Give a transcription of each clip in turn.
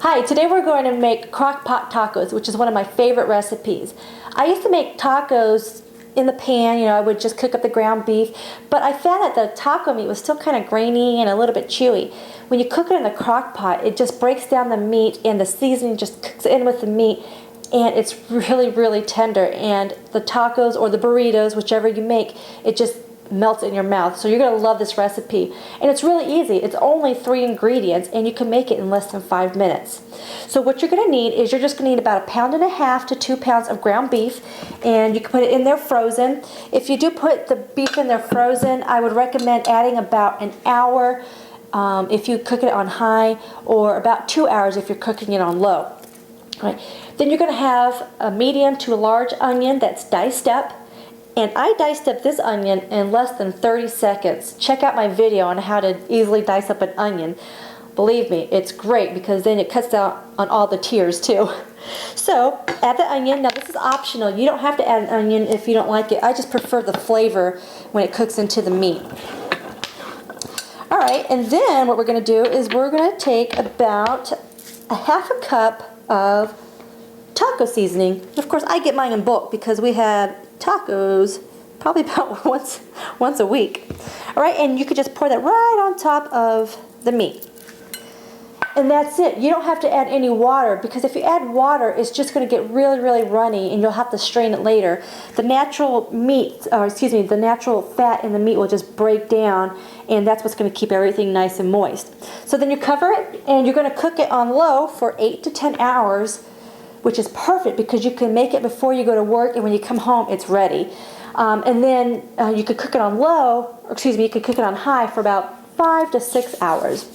Hi, today we're going to make crock pot tacos, which is one of my favorite recipes. I used to make tacos in the pan, I would just cook up the ground beef, but I found that the taco meat was still kind of grainy and a little bit chewy. When you cook it in the crock pot, it just breaks down the meat and the seasoning just cooks in with the meat, and it's really, really tender, and the tacos or the burritos, whichever you make, it just melts in your mouth. So you're going to love this recipe, and it's really easy. It's only 3 ingredients and you can make it in less than 5 minutes. So what you're going to need is you're just going to need about 1.5 pounds to 2 pounds of ground beef, and you can put it in there frozen. If you do put the beef in there frozen, I would recommend adding about an hour if you cook it on high, or about 2 hours if you're cooking it on low. All right. Then you're going to have a medium to a large onion that's diced up. And I diced up this onion in less than 30 seconds. Check out my video on how to easily dice up an onion. Believe me, it's great because then it cuts down on all the tears too. So add the onion. Now this is optional. You don't have to add an onion if you don't like it. I just prefer the flavor when it cooks into the meat. Alright, and then what we're going to do is we're going to take about 1/2 cup of taco seasoning. And of course I get mine in bulk because we have tacos probably about once a week. Alright, and you could just pour that right on top of the meat. And that's it. You don't have to add any water, because if you add water, it's just going to get really, really runny and you'll have to strain it later. The natural meat, or excuse me, the natural fat in the meat will just break down, and that's what's going to keep everything nice and moist. So then you cover it and you're going to cook it on low for 8 to 10 hours, which is perfect because you can make it before you go to work, and when you come home it's ready. And then you could cook it on low, or excuse me, you could cook it on high for about 5 to 6 hours.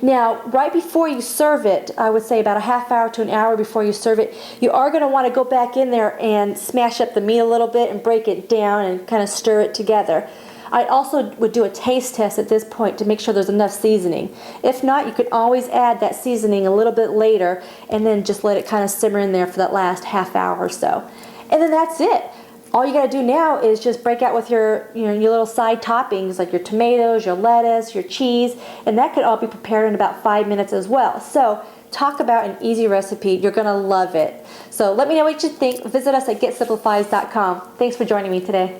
Now, right before you serve it, I would say about a half hour to an hour before you serve it, you are going to want to go back in there and smash up the meat a little bit and break it down and kind of stir it together. I also would do a taste test at this point to make sure there's enough seasoning. If not, you could always add that seasoning a little bit later and then just let it kind of simmer in there for that last half hour or so. And then that's it. All you got to do now is just break out with your little side toppings like your tomatoes, your lettuce, your cheese, and that could all be prepared in about 5 minutes as well. So talk about an easy recipe. You're going to love it. So let me know what you think. Visit us at getsimplifized.com. Thanks for joining me today.